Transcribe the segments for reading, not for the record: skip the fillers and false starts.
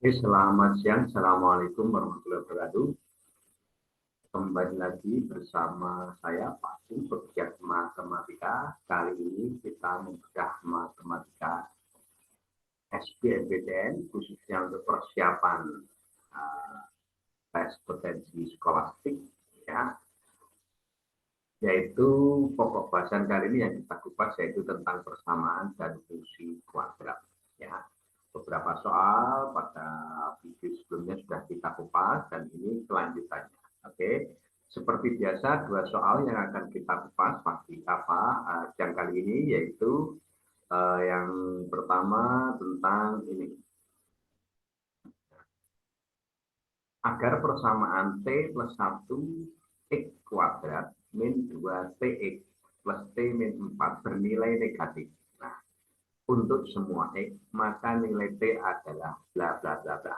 Selamat siang, Assalamualaikum warahmatullahi wabarakatuh. Kembali lagi bersama saya Pak Sim, pegiat matematika. Kali ini kita membedah matematika SBMPTN khususnya untuk persiapan uh, tes potensi skolastik, ya. Yaitu pokok bahasan kali ini yang kita kupas yaitu tentang persamaan dan fungsi kuadrat, ya. Beberapa soal pada video sebelumnya sudah kita kupas dan ini kelanjutannya. Oke, seperti biasa dua soal yang akan kita kupas pasti yang kali ini yaitu yang pertama tentang ini. Agar persamaan T plus 1 X kuadrat min 2 TX plus T min 4 bernilai negatif. Nah, untuk semua X, maka nilai T adalah bla bla bla bla.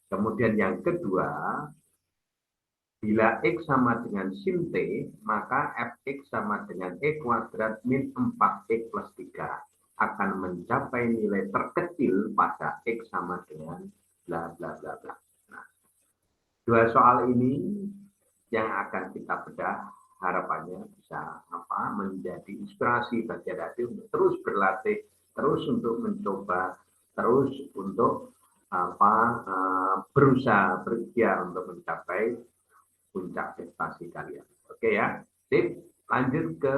Kemudian yang kedua, bila X sama dengan sin T, maka Fx sama dengan E kuadrat min 4X plus 3 akan mencapai nilai terkecil pada X sama dengan bla bla bla bla. Nah, dua soal ini yang akan kita bedah harapannya bisa menjadi inspirasi bagi adik untuk terus berlatih, terus untuk mencoba, terus untuk berusaha berikhtiar untuk mencapai puncak prestasi kalian. Oke ya, sip. Lanjut ke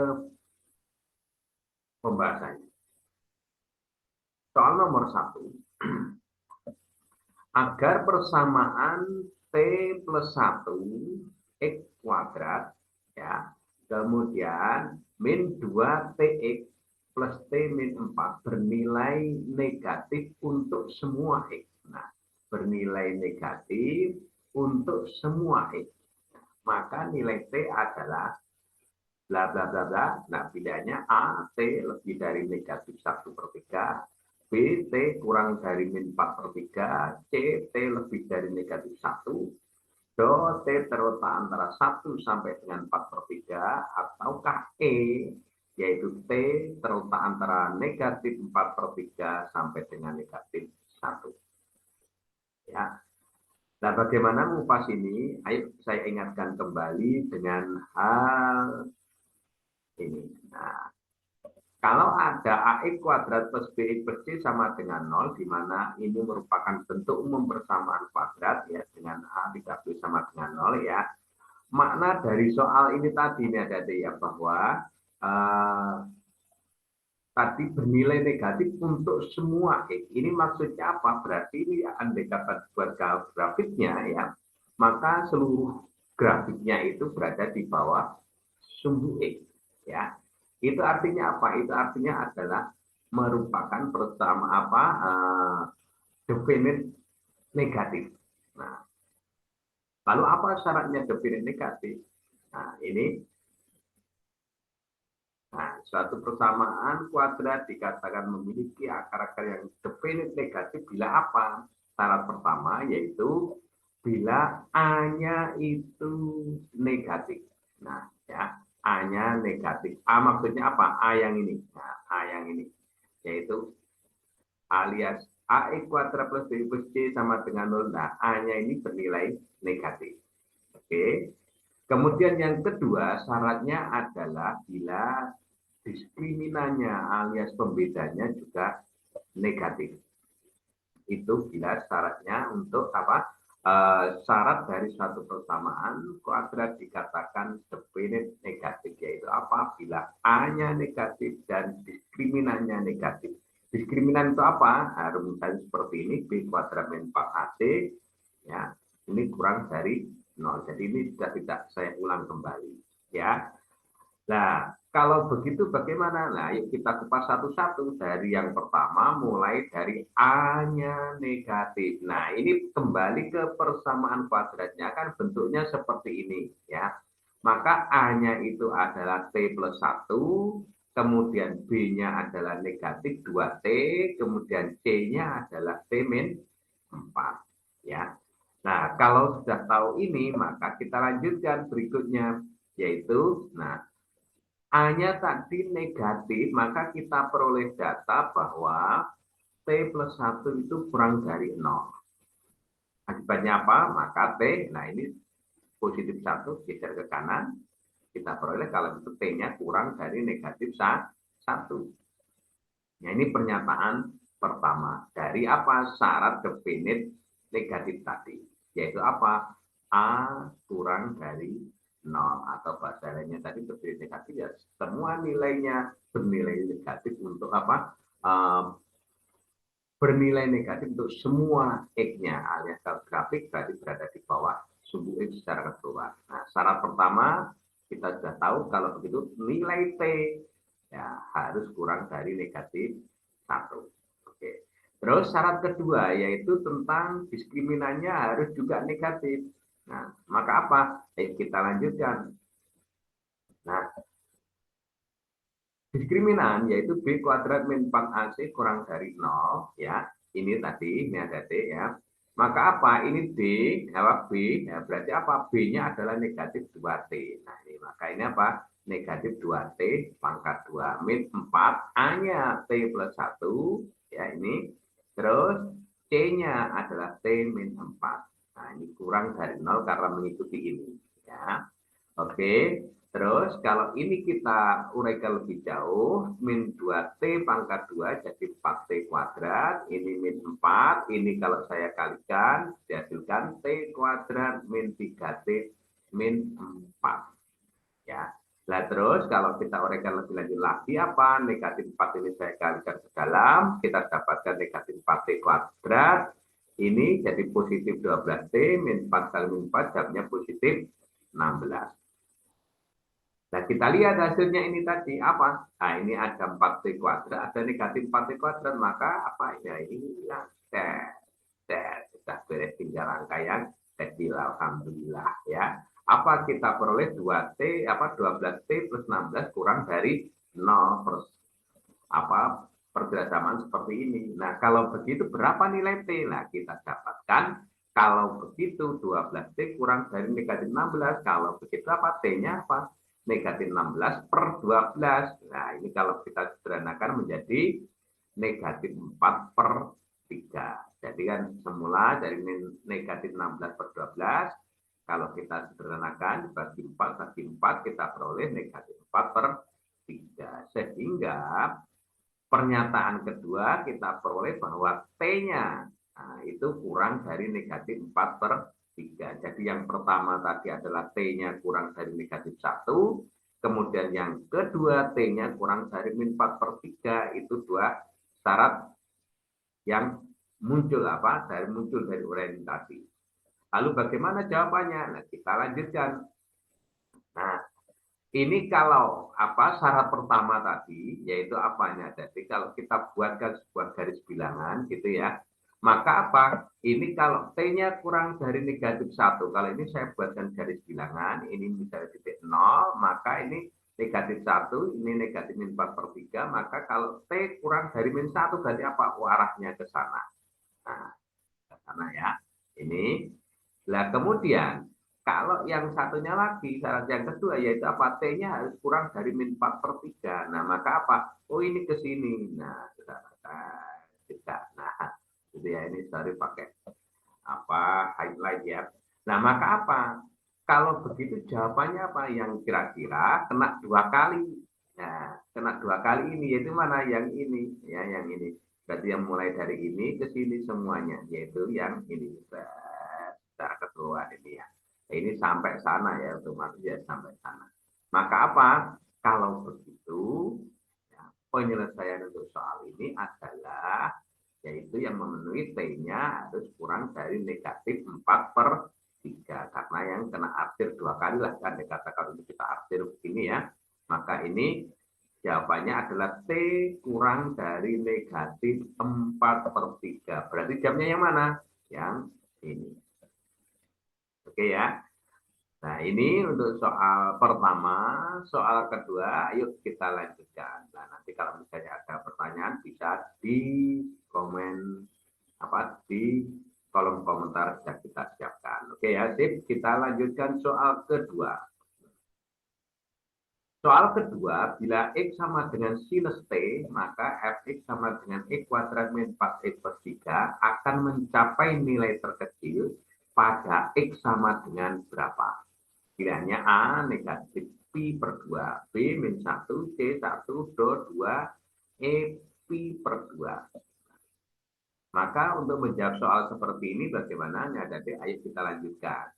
pembahasannya. Soal nomor 1. Agar persamaan T plus 1 X kuadrat, ya, kemudian min 2 TX plus T min 4 bernilai negatif untuk semua X. Nah, bernilai negatif untuk semua X. Maka nilai T adalah bla bla bla bla. Nah, pilihannya A, T lebih dari negatif 1/3, B, T kurang dari min 4/3, C, T lebih dari negatif 1, do, T terletak antara 1 sampai dengan 4/3, ataukah E, yaitu T terletak antara negatif 4/3 sampai dengan negatif 1. Ya. Nah, bagaimana mengupas ini? Ayo saya ingatkan kembali dengan hal ini. Nah, kalau ada AX kuadrat plus BX plus C sama dengan 0, di mana ini merupakan bentuk umum persamaan kuadrat, ya, dengan A tidak boleh sama dengan 0, ya. Makna dari soal ini tadi ini ada ya, bahwa tadi bernilai negatif untuk semua X. Ini maksudnya apa? Berarti ini andai kata buat grafiknya, ya, maka seluruh grafiknya itu berada di bawah sumbu X, ya. Itu artinya apa? Itu artinya adalah merupakan pertama definite negatif. Nah, lalu apa syaratnya definite negatif? Nah, ini suatu persamaan kuadrat dikatakan memiliki akar-akar yang definite negatif bila apa? Syarat pertama yaitu bila A-nya itu negatif. Nah, ya, A-nya negatif. A maksudnya apa? A yang ini. Nah, A yang ini. Yaitu alias AX kuadrat plus B plus C sama dengan 0. Nah, A-nya ini bernilai negatif. Oke. Kemudian yang kedua, syaratnya adalah bila diskriminannya alias pembedanya juga negatif. Itu bila syaratnya untuk syarat dari suatu persamaan kuadrat dikatakan definite negatif, yaitu apa? Bila A-nya negatif dan diskriminannya negatif. Diskriminan itu apa? Rumusnya seperti ini, B kuadrat min 4AC, ya, ini kurang dari 0. Jadi ini sudah tidak saya ulang kembali, ya. Nah, kalau begitu bagaimana? Nah, yuk kita kupas satu-satu. Dari yang pertama, mulai dari A-nya negatif. Nah, ini kembali ke persamaan kuadratnya, kan bentuknya seperti ini, ya. Maka A-nya itu adalah T plus 1, kemudian B-nya adalah negatif 2T, kemudian C-nya adalah T min 4, ya. Nah, kalau sudah tahu ini, maka kita lanjutkan berikutnya, yaitu, nah, A-nya tadi negatif, maka kita peroleh data bahwa T plus 1 itu kurang dari 0. Akibatnya apa? Maka T, nah ini positif 1, geser ke kanan, kita peroleh kalau itu T-nya kurang dari negatif 1. Nah, ini pernyataan pertama dari apa? Syarat definit negatif tadi. Yaitu apa? A kurang dari 0. Atau bahasa lainnya tadi definit negatif ya semua nilainya bernilai negatif untuk apa? Bernilai negatif untuk semua X-nya alias kalau grafik berarti berada di bawah sumbu X secara keseluruhan. Nah, syarat pertama kita sudah tahu kalau begitu nilai T ya harus kurang dari negatif 1. Oke. Terus syarat kedua yaitu tentang diskriminannya harus juga negatif. Nah, maka apa? Kita lanjutkan. Nah, diskriminan yaitu B kuadrat min 4AC kurang dari 0 ya. Ini tadi ini ada D ya. Maka apa? Ini D, apa B? Ya, berarti apa? B-nya adalah negatif 2T. Nah, ini maka ini apa? Negatif 2T pangkat 2 min 4 A-nya T plus 1 ya ini. Terus C-nya adalah T min 4. Nah, ini kurang dari 0 karena mengikuti ini ya. Oke, terus kalau ini kita uraikan lebih jauh, min 2T pangkat 2 jadi 4T kuadrat, ini min 4, ini kalau saya kalikan, dihasilkan T kuadrat min 3T min 4. Ya. Nah terus kalau kita uraikan lebih lanjut lagi apa? Negatif 4 ini saya kalikan ke dalam, kita dapatkan negatif 4T kuadrat, ini jadi positif 12T, min 4 kali min 4 jawabnya positif 16. Nah, kita lihat hasilnya ini tadi apa? Nah, ini ada 4T kuadrat, ada negatif 4T kuadrat, maka apa? Ya, ini hilang. Sudah beres tinggal rangka yang kecil, alhamdulillah ya. Apa kita peroleh 2T, apa 12T plus 16 kurang dari 0 apa perbedasan seperti ini. Nah, kalau begitu berapa nilai T? Nah, kita dapatkan kalau begitu 12T kurang dari negatif 16. Kalau begitu apa? T-nya apa? Negatif 16 per 12. Nah, ini kalau kita sederhanakan menjadi negatif 4 per 3. Jadi kan semula dari negatif 16 per 12, kalau kita sederhanakan, bagi 4, kita peroleh negatif 4 per 3. Sehingga pernyataan kedua kita peroleh bahwa T-nya nah, itu kurang dari negatif 4 per 3. Jadi yang pertama tadi adalah T-nya kurang dari negatif 1. Kemudian yang kedua T-nya kurang dari min 4 per 3. Itu dua syarat yang muncul dari uraian tadi. Lalu bagaimana jawabannya? Nah, kita lanjutkan. Nah, ini kalau apa syarat pertama tadi yaitu apanya? Jadi kalau kita buatkan sebuah garis bilangan gitu ya, maka apa? Ini kalau T-nya kurang dari negatif 1, kalau ini saya buatkan garis bilangan, ini misalnya titik 0, maka ini negatif 1, ini negatif min 4 per 3, maka kalau T kurang dari min 1 berarti apa? Arahnya ke sana. Nah, ke sana ya. Ini. Nah, kemudian kalau yang satunya lagi, syarat yang kedua yaitu apa? T-nya harus kurang dari min 4 per 3. Nah, maka apa? Oh, ini ke sini. Nah, tidak. Nah, itu ya ini sorry pakai apa highlight ya. Nah, maka apa? Kalau begitu jawabannya apa? Yang kira-kira kena 2 kali. Nah, kena 2 kali ini yaitu mana? Yang ini ya, yang ini. Berarti yang mulai dari ini ke sini semuanya, yaitu yang ini. Secara keseluruhan ini ya. Ini sampai sana ya, otomatis ya sampai sana. Maka apa? Kalau begitu, ya, penyelesaian untuk soal ini adalah yaitu yang memenuhi T-nya harus kurang dari negatif 4 per 3. Karena yang kena arsir 2 kali lah kan dikatakan untuk kita arsir begini ya. Maka ini jawabannya adalah T kurang dari negatif 4 per 3. Berarti jamnya yang mana? Yang ini. Oke ya. Nah, ini untuk soal pertama. Soal kedua, yuk kita lanjutkan. Nah, nanti kalau misalnya ada pertanyaan bisa di komen di kolom komentar sudah kita siapkan. Oke ya, sip. Kita lanjutkan soal kedua. Soal kedua, bila X sama dengan sinus T, maka Fx sama dengan X kuadrat min 4X per 3 akan mencapai nilai terkecil pada X sama dengan berapa? Pilihannya A, negatif pi per 2, B, min 1, C, 1, do 2, E, pi per 2. Maka untuk menjawab soal seperti ini bagaimana? Jadi ayo kita lanjutkan.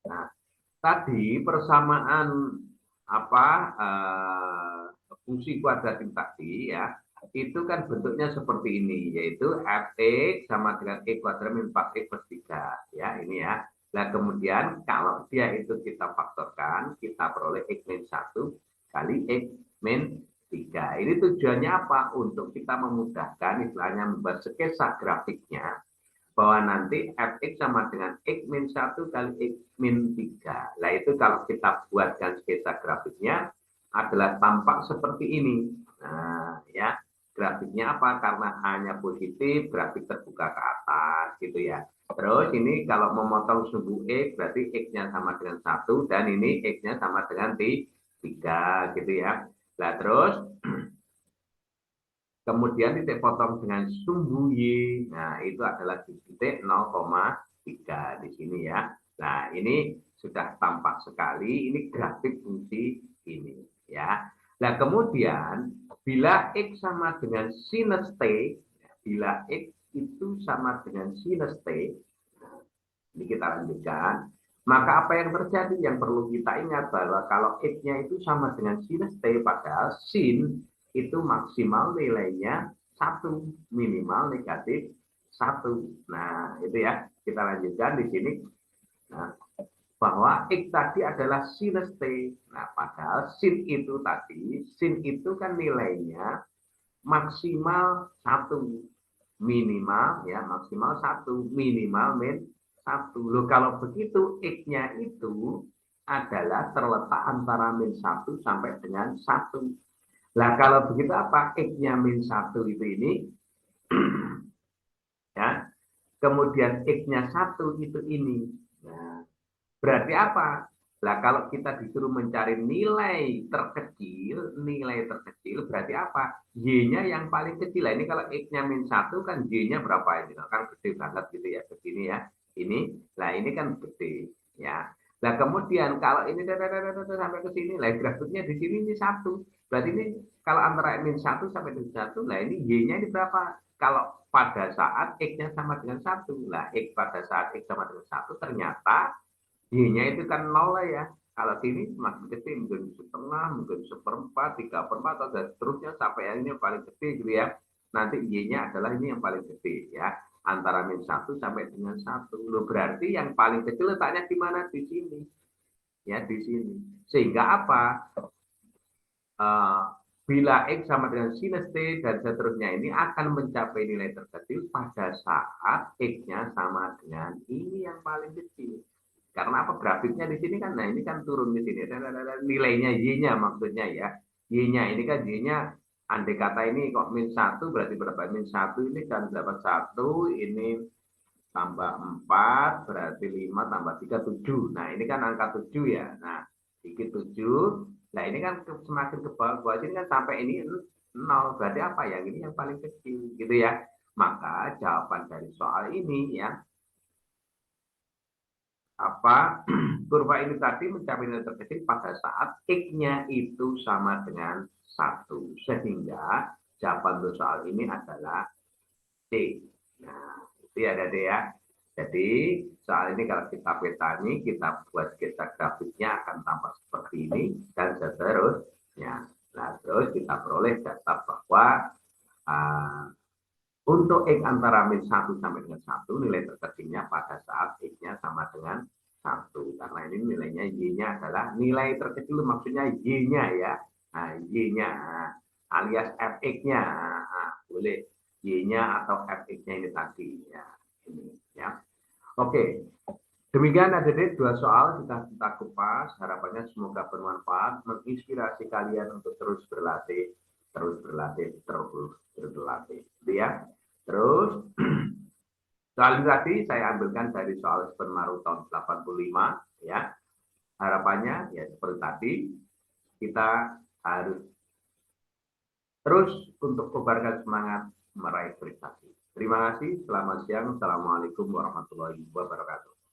Nah, tadi persamaan fungsi kuadratik tadi ya, itu kan bentuknya seperti ini, yaitu fx sama dengan x kuadrat min 4x per 3 ya, ini ya. Nah, kemudian kalau dia itu kita faktorkan, kita peroleh x min 1 kali x min 3. Ini tujuannya apa? Untuk kita memudahkan istilahnya membuat sketsa grafiknya, bahwa nanti fx sama dengan x min 1 kali x min 3. Nah, itu kalau kita buatkan sketsa grafiknya adalah tampak seperti ini. Nah, ya, grafiknya apa? Karena hanya positif, grafik terbuka ke atas, gitu ya. Terus ini kalau memotong sumbu x, berarti x-nya sama dengan 1, dan ini x-nya sama dengan 3, gitu ya. Nah, terus kemudian titik potong dengan sumbu Y, nah itu adalah di titik 0,3 di sini ya. Nah, ini sudah tampak sekali, ini grafik fungsi ini ya. Nah, kemudian bila X sama dengan sinus T, bila X itu sama dengan sinus T, ini kita lanjutkan, maka apa yang terjadi? Yang perlu kita ingat bahwa kalau X-nya itu sama dengan sinus T, padahal sin itu maksimal nilainya 1, minimal negatif 1. Nah, itu ya. Kita lanjutkan di sini. Nah, bahwa X tadi adalah sinus T. Nah, padahal sin itu kan nilainya maksimal 1, minimal ya, maksimal 1, minimal min 1. Loh, kalau begitu X-nya itu adalah terletak antara min 1 sampai dengan 1. Nah, kalau begitu apa? X-nya min 1 itu ini ya. Kemudian X-nya 1 itu ini. Nah, berarti apa? Nah, kalau kita disuruh mencari nilai terkecil berarti apa? Y-nya yang paling kecil. Nah, ini kalau X-nya min 1 kan Y-nya berapa ini? Kan gede banget gitu ya, begini ya. Ini, nah ini kan gede ya. Nah, kemudian kalau ini sampai ke sini, lah grafiknya di sini ini 1. Berarti ini kalau antara min 1 sampai dengan 1, nah ini Y-nya ini berapa? Kalau pada saat X-nya sama dengan 1, lah X pada saat X sama dengan 1 ternyata Y-nya itu kan 0 lah ya. Kalau sini semakin kecil, mungkin setengah, mungkin seperempat, 3/4, atau dan seterusnya sampai yang ini yang paling gede gitu ya. Nanti Y-nya adalah ini yang paling gede ya. Antara min 1 sampai dengan 1. Loh, berarti yang paling kecil letaknya di mana? Di sini. Ya, di sini. Sehingga apa? Bila X sama dengan sinus T dan seterusnya ini akan mencapai nilai terkecil pada saat X-nya sama dengan ini yang paling kecil. Karena apa? Grafiknya di sini kan, nah ini kan turun di sini. Nilainya Y-nya maksudnya ya. Y-nya ini kan Y-nya, andai kata ini kok min 1 berarti berapa? Min 1 ini kan dapat 1, ini tambah 4, berarti 5 tambah 3, 7. Nah, ini kan angka 7 ya. Nah, dikit 7. Nah, ini kan semakin ke bawah sini kan sampai ini 0. Berarti apa ya? Ini yang paling kecil gitu ya. Maka jawaban dari soal ini ya, kurva ini tadi mencapai nilai terkecil pada saat X-nya itu sama dengan 1. Sehingga jawaban untuk soal ini adalah D. Nah, itu ya ada D ya. Jadi soal ini kalau kita petani, kita buat sketsa grafiknya akan tampak seperti ini dan seterusnya. Nah, terus kita peroleh data bahwa untuk X antara min 1 sampai dengan 1, nilai terkecilnya pada saat X-nya sama dengan 1. Karena ini nilainya Y-nya adalah nilai terkecil, maksudnya Y-nya ya. Nah, Y-nya alias Fx-nya. Nah, boleh Y-nya atau Fx-nya ini tadi. Ya, ini ya. Oke, demikian adik-adik 2 soal sudah kita kupas. Harapannya semoga bermanfaat, menginspirasi kalian untuk terus berlatih, terus berlatih. Ya. Terus soal ini tadi saya ambilkan dari soal Spermaru tahun 85 ya. Harapannya ya seperti tadi, kita harus terus untuk kobarkan semangat meraih prestasi. Terima kasih, selamat siang, assalamualaikum warahmatullahi wabarakatuh.